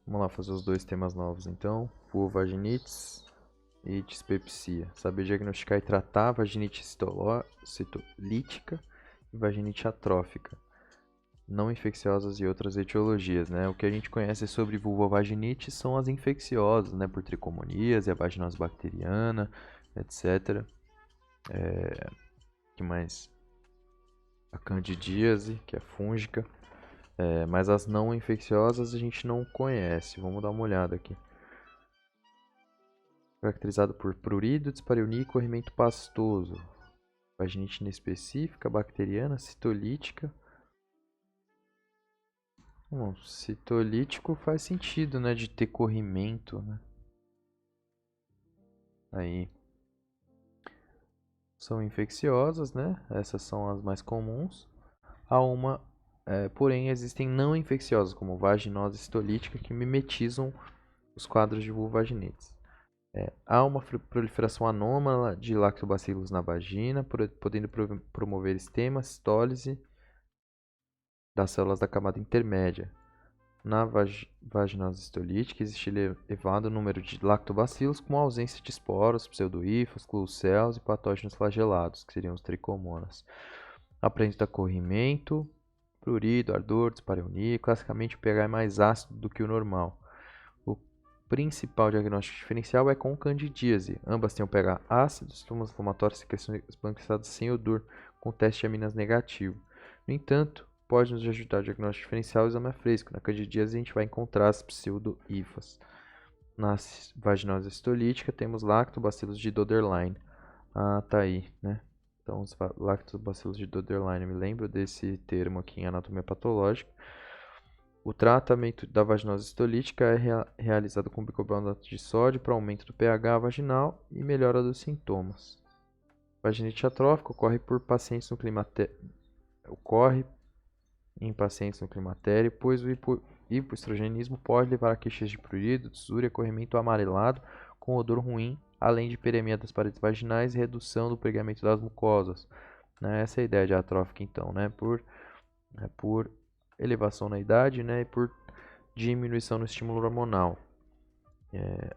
Vamos lá fazer os dois temas novos então. Vulvovaginites e dispepsia. Saber diagnosticar e tratar a vaginite citolítica e vaginite atrófica, não infecciosas e outras etiologias, né? O que a gente conhece sobre vulvovaginite são as infecciosas, né? Por tricomonias e a vaginose bacteriana, etc. Que mais? A candidíase, que é fúngica. Mas as não infecciosas a gente não conhece. Vamos dar uma olhada aqui. Caracterizado por prurido, dispareunia e corrimento pastoso. Vaginite inespecífica, bacteriana, citolítica. Bom, citolítico faz sentido, né? De ter corrimento, né? Aí. São infecciosas, né? Essas são as mais comuns. Porém, existem não infecciosas, como vaginose citolítica, que mimetizam os quadros de vulvaginites. Há uma proliferação anômala de lactobacilos na vagina, podendo promover estema, citólise das células da camada intermédia. Na vaginose histolítica existe elevado número de lactobacilos com ausência de esporos, pseudohifos, clucells e patógenos flagelados, que seriam os tricomonas. Apresenta corrimento, prurido, ardor, dispareunia. Classicamente o pH é mais ácido do que o normal. O principal diagnóstico diferencial é com candidíase. Ambas têm um pH ácido, sintomas inflamatórios, secreções esbranquiçadas sem odor, com teste de aminas negativo. No entanto, pode nos ajudar o diagnóstico diferencial o exame fresco. Na candidíase a gente vai encontrar as pseudo-hifas. Na vaginose histolítica temos lactobacilos de Doderlein. Ah, tá aí, né? Então, os lactobacilos de Doderlein, me lembro desse termo aqui em anatomia patológica. O tratamento da vaginose histolítica é realizado com bicarbonato de sódio para aumento do pH vaginal e melhora dos sintomas. Vaginite atrófica ocorre em pacientes no climatério, pois o hipoestrogenismo pode levar a queixas de prurido, tisúria, corrimento amarelado com odor ruim, além de hiperemia das paredes vaginais e redução do pregamento das mucosas. Essa é a ideia de atrófica, então, né? Por elevação na idade, né? E por diminuição no estímulo hormonal.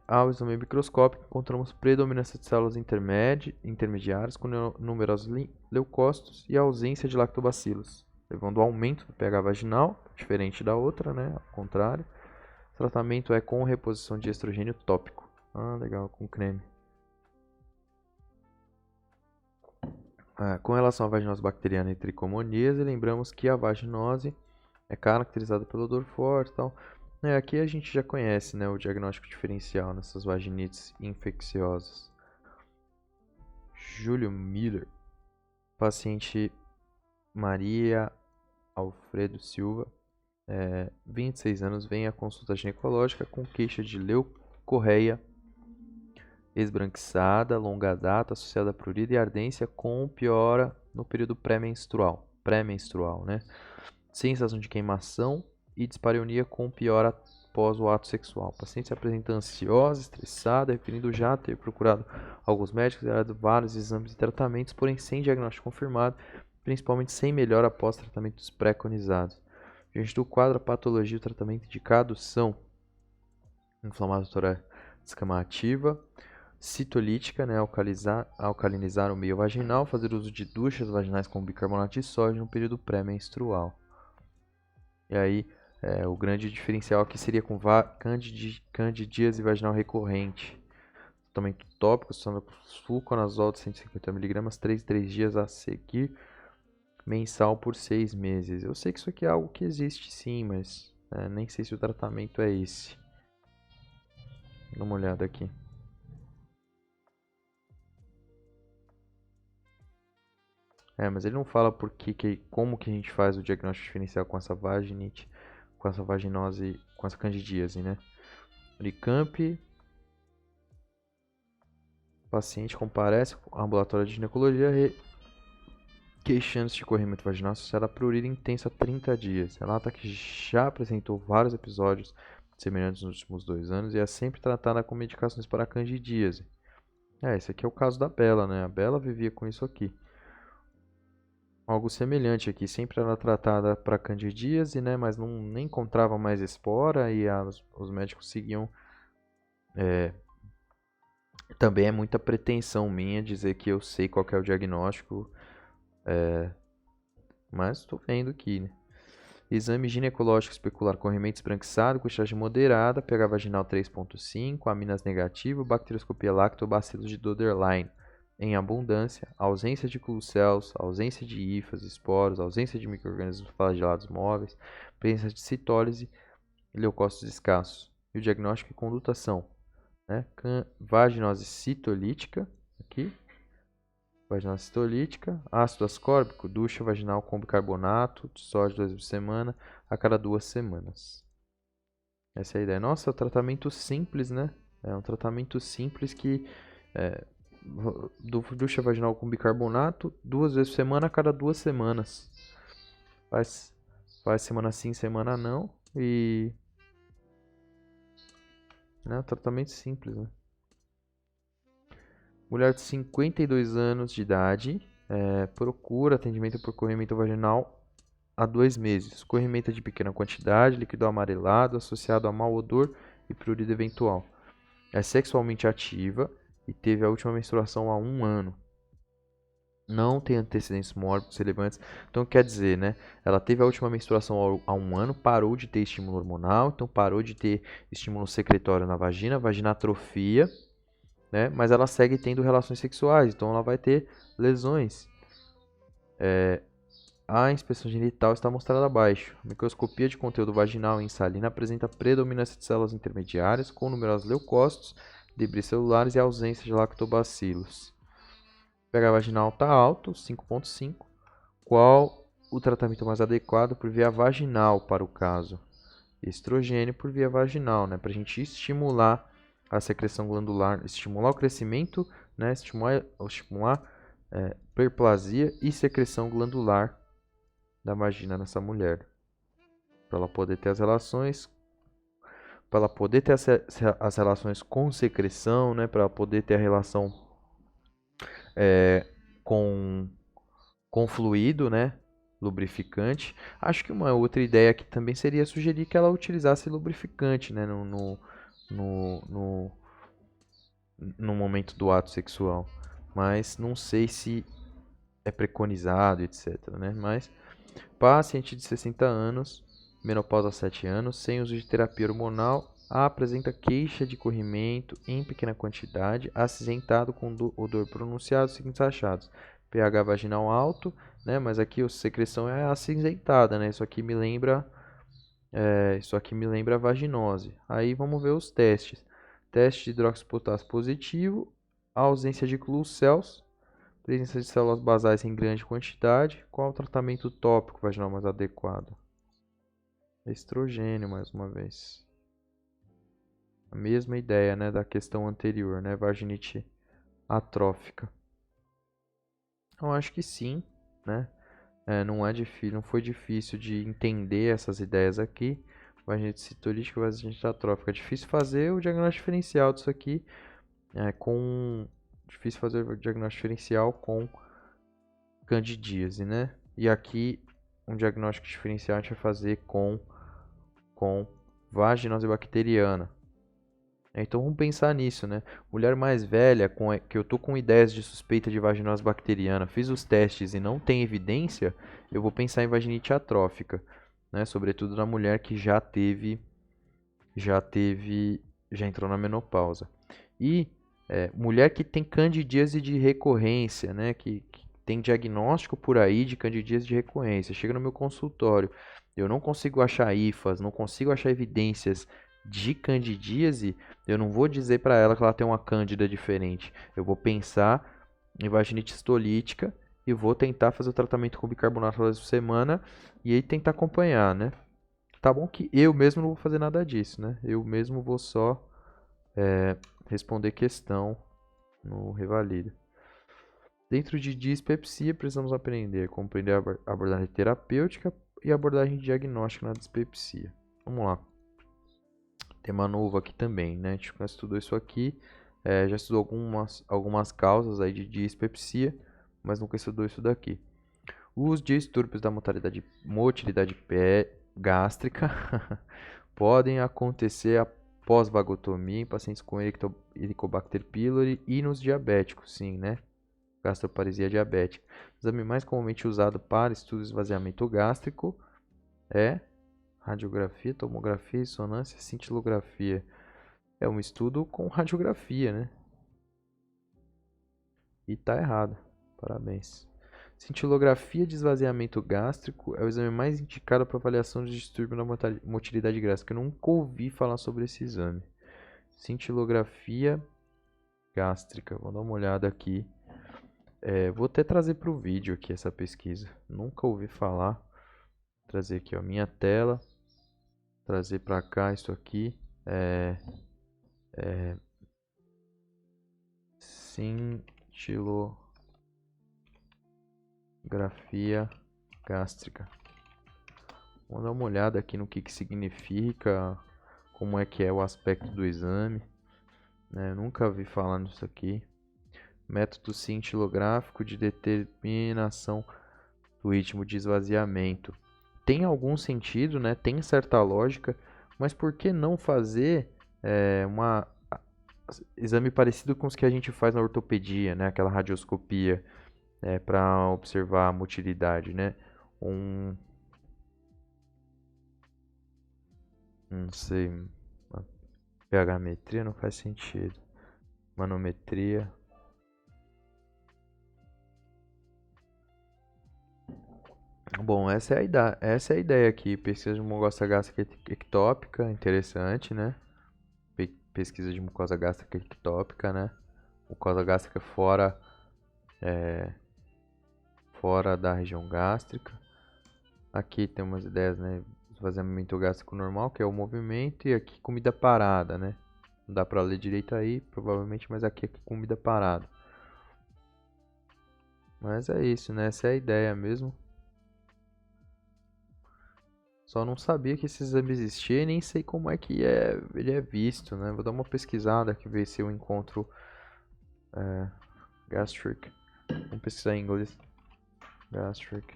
Ao exame microscópico, encontramos predominância de células intermediárias com numerosos leucócitos e ausência de lactobacilos, levando ao aumento do pH vaginal, diferente da outra, né? Ao contrário. O tratamento é com reposição de estrogênio tópico. Ah, legal, com creme. Com relação à vaginose bacteriana e tricomoníase, lembramos que a vaginose é caracterizada pelo odor forte e tal. Aqui a gente já conhece, né, o diagnóstico diferencial nessas vaginites infecciosas. Júlio Miller, paciente Maria Alfredo Silva, 26 anos, vem à consulta ginecológica com queixa de leucorreia esbranquiçada, longa data, associada a prurido e ardência com piora no período pré-menstrual, né? Sensação de queimação e dispareunia com piora após o ato sexual. O paciente se apresenta ansiosa, estressada, referindo já ter procurado alguns médicos e realizado vários exames e tratamentos, porém sem diagnóstico confirmado, principalmente sem melhora após tratamentos preconizados. Diante do quadro, a patologia e o tratamento indicado são inflamatória descamativa, citolítica, né, alcalinizar o meio vaginal, fazer uso de duchas vaginais com bicarbonato de sódio no período pré-menstrual. E aí, o grande diferencial aqui seria com candidíase vaginal recorrente. Tratamento tópico, usando fluconazol de 150 mg, 3 em 3 dias a seguir, mensal por 6 meses. Eu sei que isso aqui é algo que existe sim, mas nem sei se o tratamento é esse. Dá uma olhada aqui. Mas ele não fala como que a gente faz o diagnóstico diferencial com essa vaginite, com essa vaginose, com essa candidíase, né? Unicamp, paciente comparece ao ambulatório de ginecologia queixando-se de corrimento vaginal associado a prurida intensa há 30 dias. Relata que já apresentou vários episódios semelhantes nos últimos 2 anos e é sempre tratada com medicações para a candidíase. Esse aqui é o caso da Bela, né? A Bela vivia com isso aqui. algo semelhante aqui. Sempre era tratada para candidíase, né? Mas não nem encontrava mais espora e os médicos seguiam. Também é muita pretensão minha dizer que eu sei qual que é o diagnóstico, mas estou vendo aqui, né? Exame ginecológico especular corrimento esbranquiçado, com estágio moderada, pH vaginal 3,5, aminas negativo, bacterioscopia lactobacillus de Doederlein em abundância, ausência de clucells, ausência de hifas, esporos, ausência de micro-organismos flagelados móveis, presença de citólise e leucócitos escassos. E o diagnóstico e condutação, né? Vaginose citolítica, aqui, vaginal citolítica, ácido ascórbico, ducha vaginal com bicarbonato de sódio 2 vezes por semana, a cada 2 semanas. Essa é a ideia. Nossa, tratamento simples, né? É um tratamento simples que ducha vaginal com bicarbonato 2 vezes por semana, a cada 2 semanas. Faz semana sim, semana não. E né, tratamento simples, né? Mulher de 52 anos de idade, procura atendimento por corrimento vaginal há 2 meses. Corrimento de pequena quantidade, líquido amarelado, associado a mau odor e prurido eventual. É sexualmente ativa e teve a última menstruação há 1 ano. Não tem antecedentes mórbidos relevantes. Então, quer dizer, né? Ela teve a última menstruação há 1 ano, parou de ter estímulo hormonal, então parou de ter estímulo secretório na vagina, vagina atrofia, né? Mas ela segue tendo relações sexuais, então ela vai ter lesões. A inspeção genital está mostrada abaixo. A microscopia de conteúdo vaginal em salina apresenta predominância de células intermediárias com numerosos leucócitos, debris celulares e ausência de lactobacilos. pH vaginal está alto, 5,5. Qual o tratamento mais adequado por via vaginal para o caso? Estrogênio por via vaginal, né? Para a gente estimular a secreção glandular, estimular o crescimento, né? Estimular perplasia e secreção glandular da vagina nessa mulher. Para ela poder ter as relações, para ela poder ter as relações com secreção, né? Para ela poder ter a relação com fluido, né? Lubrificante. Acho que uma outra ideia aqui também seria sugerir que ela utilizasse lubrificante, né? No momento do ato sexual. Mas não sei se é preconizado, etc, né? Mas paciente de 60 anos, menopausa há 7 anos, sem uso de terapia hormonal, apresenta queixa de corrimento em pequena quantidade, acinzentado com odor pronunciado, seguintes achados: pH vaginal alto, né? Mas aqui a secreção é acinzentada, né? Isso aqui me lembra vaginose. Aí vamos ver os testes. Teste de hidróxido potássio positivo, ausência de clucells, presença de células basais em grande quantidade. Qual o tratamento tópico vaginal mais adequado? Estrogênio, mais uma vez. A mesma ideia, né, da questão anterior, né, vaginite atrófica. Eu acho que sim, né? Não é difícil, não foi difícil de entender essas ideias aqui. Vaginite citolítica, vaginite atrófica. É difícil fazer o diagnóstico diferencial disso aqui, difícil fazer o diagnóstico diferencial com candidíase, né? E aqui um diagnóstico diferencial a gente vai fazer com vaginose bacteriana. Então vamos pensar nisso, né? Mulher mais velha, que eu tô com ideias de suspeita de vaginose bacteriana, fiz os testes e não tem evidência, eu vou pensar em vaginite atrófica, né? Sobretudo na mulher que já entrou na menopausa. E mulher que tem candidíase de recorrência, né? Que tem diagnóstico por aí de candidíase de recorrência. Chega no meu consultório, eu não consigo achar hifas, não consigo achar evidências de candidíase, eu não vou dizer para ela que ela tem uma cândida diferente. Eu vou pensar em vaginite histolítica e vou tentar fazer o tratamento com bicarbonato por semana e aí tentar acompanhar, né? Tá bom que eu mesmo não vou fazer nada disso, né? Eu mesmo vou só responder questão no Revalida. Dentro de dispepsia, precisamos aprender a compreender a abordagem terapêutica e a abordagem diagnóstica na dispepsia. Vamos lá. Tema novo aqui também, né? A gente já estudou isso aqui, já estudou algumas causas aí de dispepsia, mas nunca estudou isso daqui. Os distúrbios da motilidade gástrica podem acontecer após vagotomia em pacientes com Helicobacter pylori e nos diabéticos, sim, né? Gastroparesia diabética. O exame mais comumente usado para estudo de esvaziamento gástrico é radiografia, tomografia, ressonância, cintilografia. É um estudo com radiografia, né? E tá errado. Parabéns. Cintilografia de esvaziamento gástrico é o exame mais indicado para avaliação de distúrbio na motilidade gástrica. Eu nunca ouvi falar sobre esse exame. Cintilografia gástrica. Vou dar uma olhada aqui. Vou até trazer para o vídeo aqui essa pesquisa. Nunca ouvi falar. Vou trazer aqui a minha tela. Trazer para cá isso aqui. Cintilografia gástrica. Vamos dar uma olhada aqui no que significa, como é que é o aspecto do exame. Né? Nunca vi falar nisso aqui. Método cintilográfico de determinação do ritmo de esvaziamento. Tem algum sentido, né? Tem certa lógica, mas por que não fazer um exame parecido com os que a gente faz na ortopedia, né? Aquela radioscopia para observar a motilidade, né? Não sei, pH-metria não faz sentido. Manometria. Bom, essa é a ideia aqui. Pesquisa de mucosa gástrica ectópica, interessante, né? Pesquisa de mucosa gástrica ectópica, né? Mucosa gástrica fora da região gástrica. Aqui tem umas ideias, né? Esvaziamento gástrico normal, que é o movimento, e aqui comida parada, né? Não dá pra ler direito aí, provavelmente, mas aqui é comida parada. Mas é isso, né? Essa é a ideia mesmo. Só não sabia que esse exame existia e nem sei como é que ele é visto, né? Vou dar uma pesquisada aqui, ver se eu encontro gastric. Vamos pesquisar em inglês. Gastric.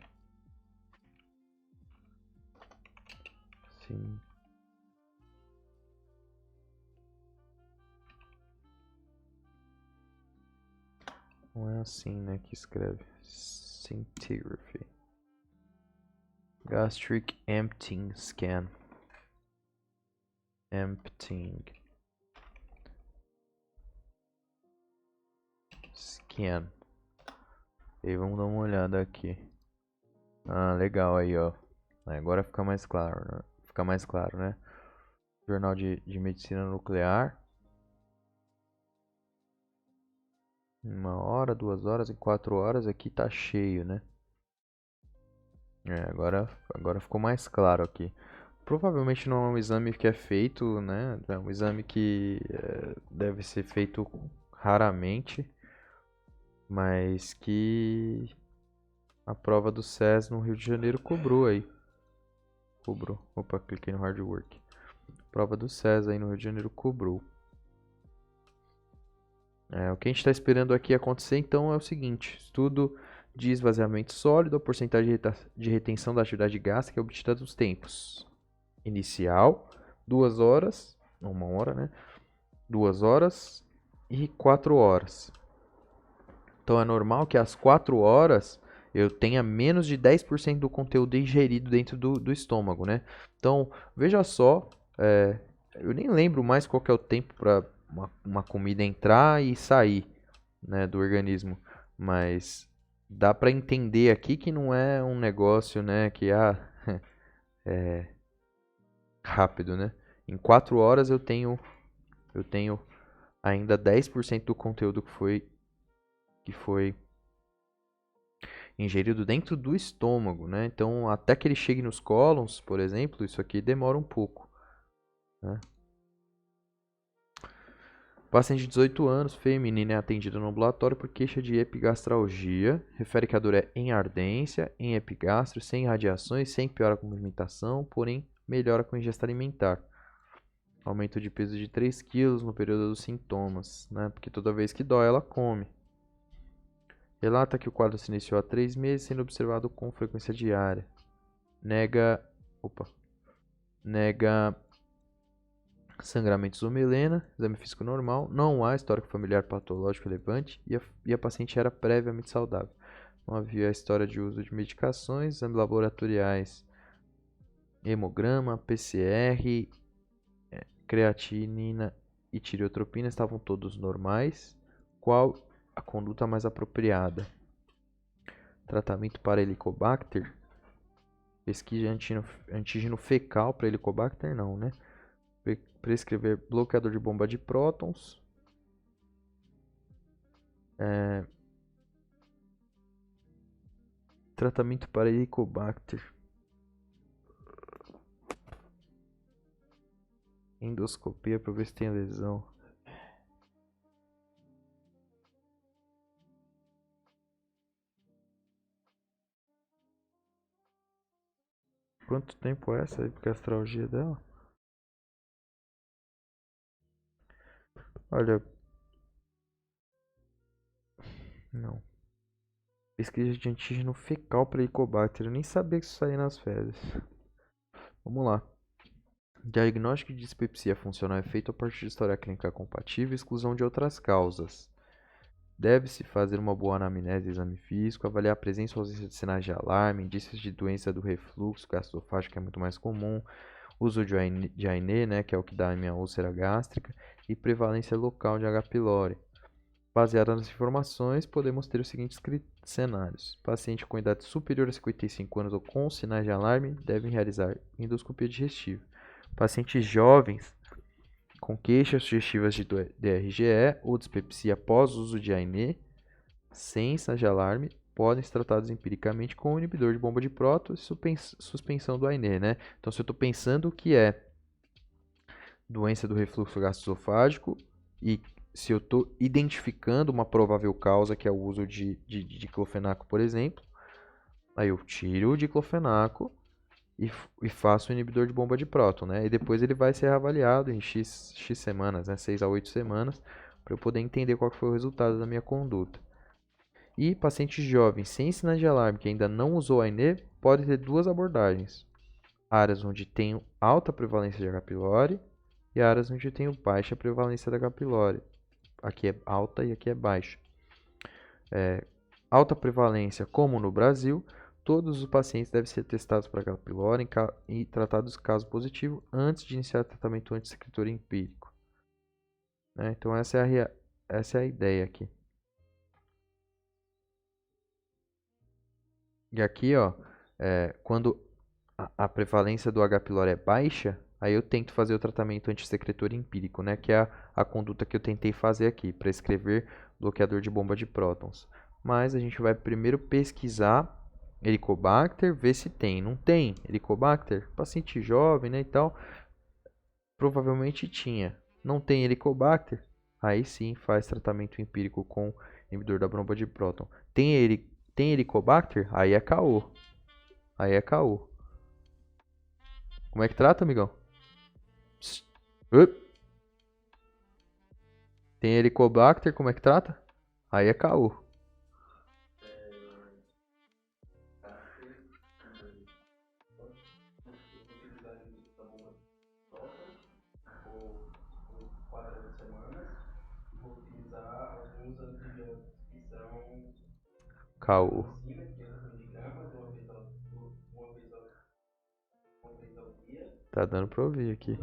Sim. Não é assim, né, que escreve. Scintigraphy. Gastric emptying scan. Emptying. Scan. E vamos dar uma olhada aqui. Ah, legal aí, ó. Agora fica mais claro, né? Fica mais claro, né? Jornal de Medicina Nuclear. 1 hora, 2 horas, em 4 horas aqui tá cheio, né? Agora ficou mais claro aqui. Provavelmente não é um exame que é feito, né? É um exame que deve ser feito raramente, mas que a prova do SES no Rio de Janeiro cobrou aí. Cobrou. Opa, cliquei no hard work. Prova do SES aí no Rio de Janeiro cobrou. O que a gente está esperando aqui acontecer então é o seguinte: estudo de esvaziamento sólido, a porcentagem de retenção da atividade gástrica obtida dos tempos inicial, 2 horas, 1 hora, né? 2 horas e 4 horas. Então é normal que às 4 horas eu tenha menos de 10% do conteúdo ingerido dentro do estômago, né? Então, veja só, eu nem lembro mais qual que é o tempo para uma comida entrar e sair, né, do organismo, mas dá para entender aqui que não é um negócio, né, que é rápido, né? Em 4 horas eu tenho ainda 10% do conteúdo que foi ingerido dentro do estômago, né? Então, até que ele chegue nos cólons, por exemplo, isso aqui demora um pouco, né? Paciente de 18 anos, feminina, é atendida no ambulatório por queixa de epigastralgia. Refere que a dor é em ardência, em epigastro, sem radiações, sem piora com movimentação, porém melhora com ingesta alimentar. Aumento de peso de 3 kg no período dos sintomas, né? Porque toda vez que dói, ela come. Relata que o quadro se iniciou há 3 meses, sendo observado com frequência diária. Nega, nega sangramentos ou melena, exame físico normal, não há histórico familiar patológico relevante e a paciente era previamente saudável. Não havia história de uso de medicações, exames laboratoriais, hemograma, PCR, creatinina e tireotropina estavam todos normais. Qual a conduta mais apropriada? Tratamento para Helicobacter? Pesquisa antígeno fecal para Helicobacter? Não, né? Prescrever bloqueador de bomba de prótons. Tratamento para Helicobacter. Endoscopia para ver se tem lesão. Quanto tempo é essa epigastralgia dela? Olha, não. Pesquisa de antígeno fecal para Helicobacter. Eu nem sabia que isso saía nas fezes. Vamos lá. Diagnóstico de dispepsia funcional é feito a partir de história clínica compatível e exclusão de outras causas. Deve-se fazer uma boa anamnese e exame físico, avaliar a presença ou ausência de sinais de alarme, indícios de doença do refluxo gastroesofágico, que é muito mais comum, uso de AINE, né, que é o que dá a minha úlcera gástrica, e prevalência local de H. pylori. Baseado nas informações, podemos ter os seguintes cenários. Paciente com idade superior a 55 anos ou com sinais de alarme devem realizar endoscopia digestiva. Pacientes jovens com queixas sugestivas de DRGE ou dispepsia após uso de AINE, sem sinais de alarme, podem ser tratados empiricamente com inibidor de bomba de prótons e suspensão do AINE, né? Então, se eu estou pensando que é doença do refluxo gastroesofágico e se eu estou identificando uma provável causa, que é o uso de diclofenaco, por exemplo, aí eu tiro o diclofenaco e faço o inibidor de bomba de próton, né? E depois ele vai ser avaliado em X semanas, né? 6 a 8 semanas, para eu poder entender qual foi o resultado da minha conduta. E pacientes jovens sem sinais de alarme que ainda não usou a AINE pode ter duas abordagens. Áreas onde tenho alta prevalência de H. pylori e áreas onde tenho baixa prevalência de H. pylori. Aqui é alta e aqui é baixa. Alta prevalência, como no Brasil, todos os pacientes devem ser testados para H. pylori e tratados caso positivo antes de iniciar tratamento antissecretor empírico. Né? Então essa é a ideia aqui. E aqui, ó, quando a prevalência do H. pylori é baixa, aí eu tento fazer o tratamento antissecretor empírico, né? Que é a conduta que eu tentei fazer aqui, prescrever bloqueador de bomba de prótons. Mas a gente vai primeiro pesquisar Helicobacter, ver se tem. Não tem Helicobacter? Paciente jovem, né, e tal, provavelmente tinha. Não tem Helicobacter? Aí sim faz tratamento empírico com inibidor da bomba de próton. Tem Helicobacter? Aí é caô. Aí é caô. Como é que trata, amigão? Tem Helicobacter, como é que trata? Aí é caô. Caô. Tá dando pra ouvir aqui.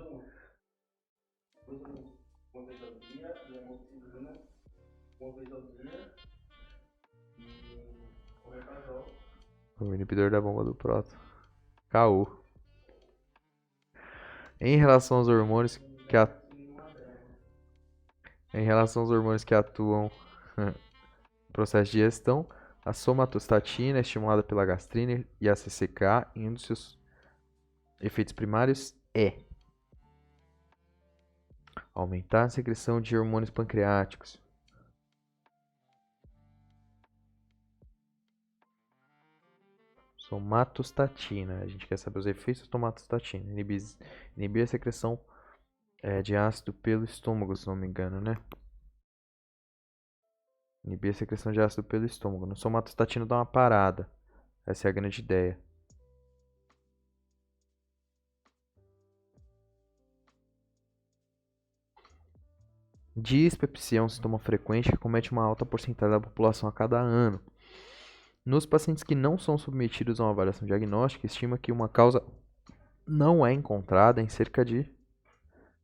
O inibidor da bomba do próton. Caô. Em relação aos hormônios que Em relação aos hormônios que atuam no processo de digestão, a somatostatina é estimulada pela gastrina e a CCK em um dos seus efeitos primários é aumentar a secreção de hormônios pancreáticos. Somatostatina. A gente quer saber os efeitos da somatostatina. Inibir a secreção de ácido pelo estômago, se não me engano, né? Inibir a secreção de ácido pelo estômago. No somatostatino dá uma parada. Essa é a grande ideia. Dispepsia é um sintoma frequente que comete uma alta porcentagem da população a cada ano. Nos pacientes que não são submetidos a uma avaliação diagnóstica, estima que uma causa não é encontrada em cerca de...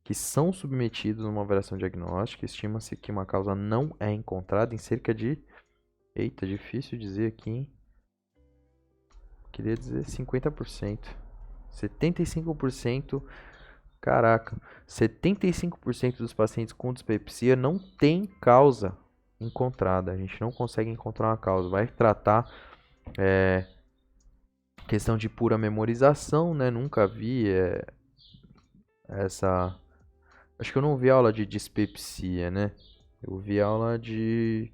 que são submetidos a uma avaliação diagnóstica, estima-se que uma causa não é encontrada em cerca de... Eita, difícil dizer aqui, hein? Queria dizer 50%. 75%. Caraca, 75% dos pacientes com dispepsia não tem causa encontrada. A gente não consegue encontrar uma causa. Vai tratar questão de pura memorização, né? Nunca vi essa... Acho que eu não vi aula de dispepsia, né? Eu vi aula de...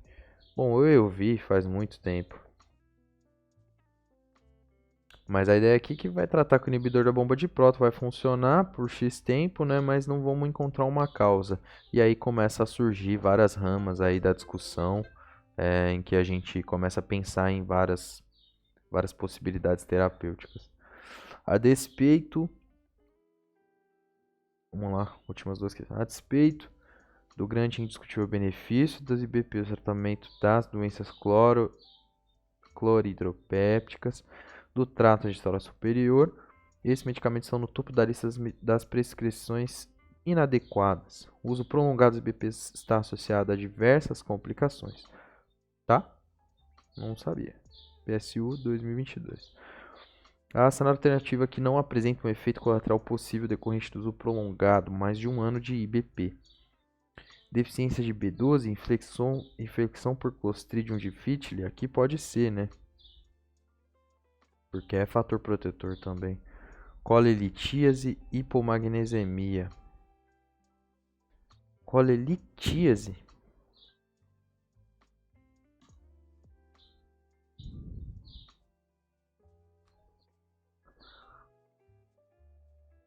Bom, eu vi faz muito tempo. Mas a ideia aqui é que vai tratar que o inibidor da bomba de próton vai funcionar por X tempo, né? Mas não vamos encontrar uma causa. E aí começa a surgir várias ramas aí da discussão, em que a gente começa a pensar em várias possibilidades terapêuticas. A despeito... Vamos lá, últimas duas questões. A despeito do grande e indiscutível benefício das IBPs no tratamento das doenças cloridropépticas, do trato digestório superior, esses medicamentos estão no topo da lista das prescrições inadequadas. O uso prolongado dos IBPs está associado a diversas complicações. Tá? Não sabia. PSU 2022. A ação alternativa que não apresenta um efeito colateral possível decorrente do uso prolongado, mais de um ano de IBP. Deficiência de B12, infecção por Clostridium difficile, aqui pode ser, né? Porque é fator protetor também. Colelitíase, hipomagnesemia. Colelitíase?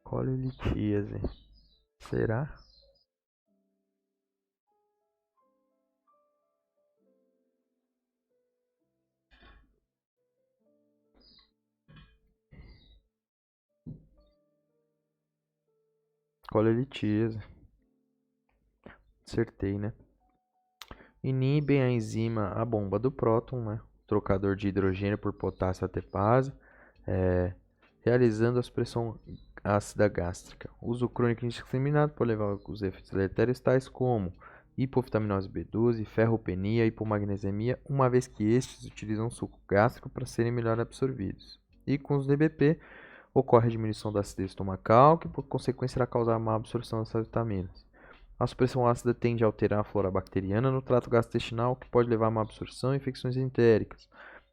Colelitíase. Será? Colelitíase. Acertei, né? Inibem a enzima a bomba do próton, né? Trocador de hidrogênio por potássio ATPase, realizando a supressão ácida gástrica. Uso crônico indiscriminado pode levar a efeitos deletérios tais como hipovitaminose B12, ferropenia, hipomagnesemia, uma vez que estes utilizam suco gástrico para serem melhor absorvidos. E com os DBP, ocorre a diminuição da acidez estomacal, que por consequência irá causar má absorção dessas vitaminas. A supressão ácida tende a alterar a flora bacteriana no trato gastrointestinal, que pode levar a má absorção e infecções entéricas.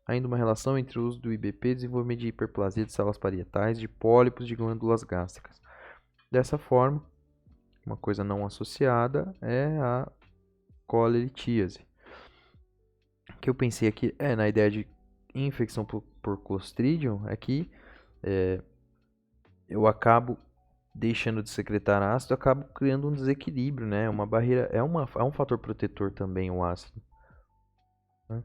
Ainda uma relação entre o uso do IBP e o desenvolvimento de hiperplasia de células parietais, de pólipos de glândulas gástricas. Dessa forma, uma coisa não associada é a colelitíase. O que eu pensei aqui na ideia de infecção por Clostridium é que eu acabo deixando de secretar ácido, acabo criando um desequilíbrio, né? Uma barreira, é um fator protetor também o ácido. Né?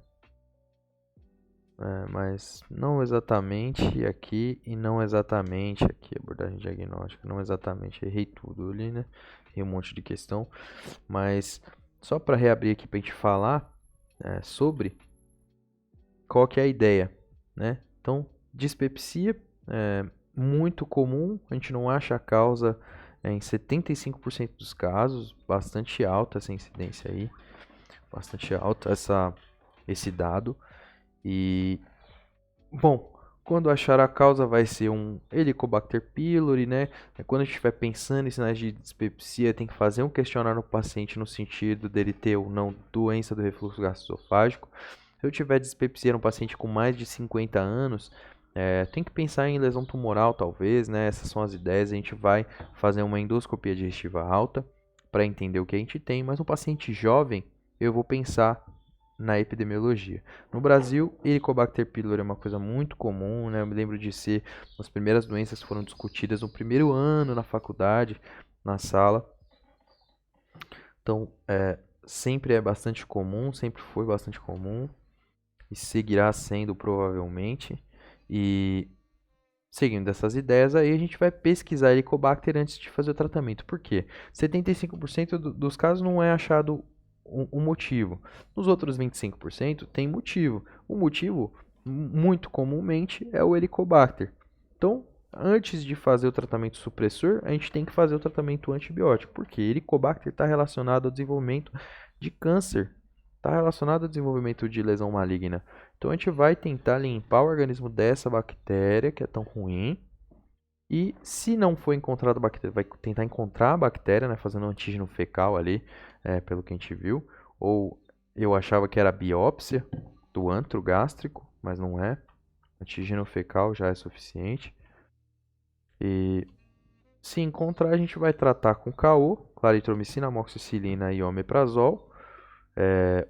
Mas não exatamente aqui e não exatamente aqui, abordagem diagnóstica, não exatamente, errei tudo ali, né? Errei um monte de questão, mas só para reabrir aqui para a gente falar sobre qual que é a ideia, né? Então, dispepsia é muito comum, a gente não acha a causa em 75% dos casos, bastante alta essa incidência aí, bastante alta esse dado. E, bom, quando achar a causa vai ser um Helicobacter pylori, né? Quando a gente estiver pensando em sinais de dispepsia, tem que fazer um questionário no paciente no sentido dele ter ou não doença do refluxo gastroesofágico. Se eu tiver dispepsia no paciente com mais de 50 anos, tem que pensar em lesão tumoral, talvez, né? Essas são as ideias. A gente vai fazer uma endoscopia digestiva alta para entender o que a gente tem, mas no paciente jovem, eu vou pensar na epidemiologia. No Brasil, Helicobacter pylori é uma coisa muito comum, né? Eu me lembro de ser as primeiras doenças que foram discutidas no primeiro ano na faculdade, na sala. Então, sempre é bastante comum, sempre foi bastante comum e seguirá sendo provavelmente. E seguindo essas ideias aí, a gente vai pesquisar Helicobacter antes de fazer o tratamento. Por quê? 75% dos casos não é achado um motivo. Nos outros 25% tem motivo. O motivo, muito comumente, é o Helicobacter. Então, antes de fazer o tratamento supressor, a gente tem que fazer o tratamento antibiótico. Porque Helicobacter está relacionado ao desenvolvimento de câncer. Está relacionado ao desenvolvimento de lesão maligna. Então a gente vai tentar limpar o organismo dessa bactéria, que é tão ruim. E se não for encontrado a bactéria, vai tentar encontrar a bactéria, né, fazendo um antígeno fecal ali, pelo que a gente viu. Ou eu achava que era biópsia do antro gástrico, mas não é. Antígeno fecal já é suficiente. E se encontrar, a gente vai tratar com KO, claritromicina, amoxicilina e omeprazol.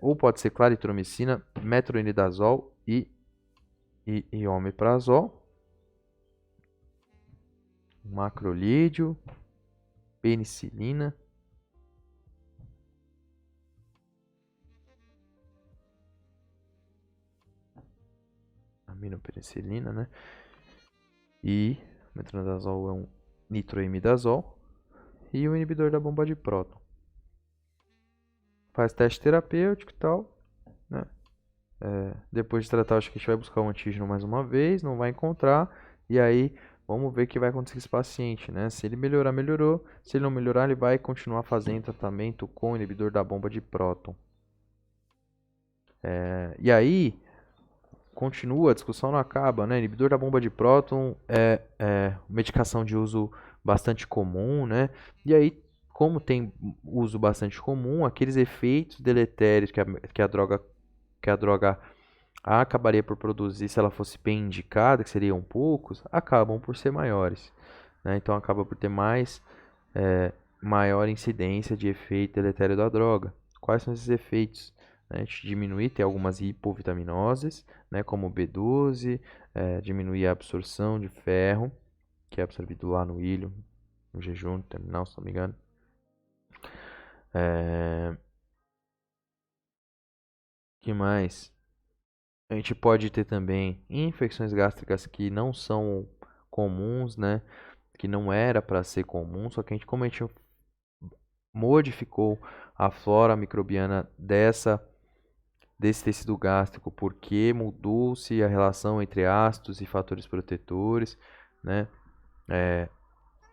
Ou pode ser claritromicina, metronidazol e omeprazol. Macrolídeo, penicilina. Aminopenicilina, né? E metronidazol é um nitroimidazol. E o inibidor da bomba de próton. Faz teste terapêutico e tal, né? Depois de tratar, acho que a gente vai buscar um antígeno mais uma vez, não vai encontrar. E aí, vamos ver o que vai acontecer com esse paciente, né? Se ele melhorar, melhorou. Se ele não melhorar, ele vai continuar fazendo tratamento com o inibidor da bomba de próton. E aí, continua, a discussão não acaba, né? Inibidor da bomba de próton é medicação de uso bastante comum, né? E aí, como tem uso bastante comum, aqueles efeitos deletérios que a droga acabaria por produzir se ela fosse bem indicada, que seriam poucos, acabam por ser maiores, né? Então acaba por ter maior incidência de efeito deletério da droga. Quais são esses efeitos? A gente diminuir, ter algumas hipovitaminoses, né, como B12, diminuir a absorção de ferro, que é absorvido lá no ilho, no jejum terminal, se não me engano. Que mais? A gente pode ter também infecções gástricas que não são comuns, né? Que não era para ser comum, só que como a gente modificou a flora microbiana desse tecido gástrico, porque mudou-se a relação entre ácidos e fatores protetores, né?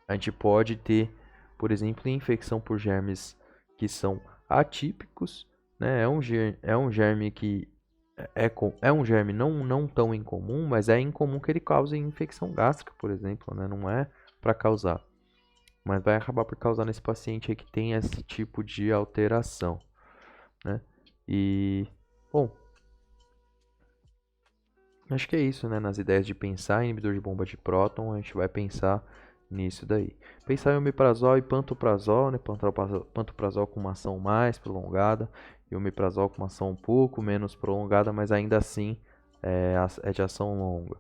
A gente pode ter, por exemplo, infecção por germes que são atípicos, né? É um germe que é um germe não tão incomum, mas é incomum que ele cause infecção gástrica, por exemplo, né? Não é para causar, mas vai acabar por causar nesse paciente aí que tem esse tipo de alteração, né? E, bom, acho que é isso, né? Nas ideias de pensar em inibidor de bomba de próton, a gente vai pensar nisso daí. Pensar em omeprazol e pantoprazol, né? Pantoprazol com uma ação mais prolongada e omeprazol com uma ação um pouco menos prolongada, mas ainda assim é de ação longa.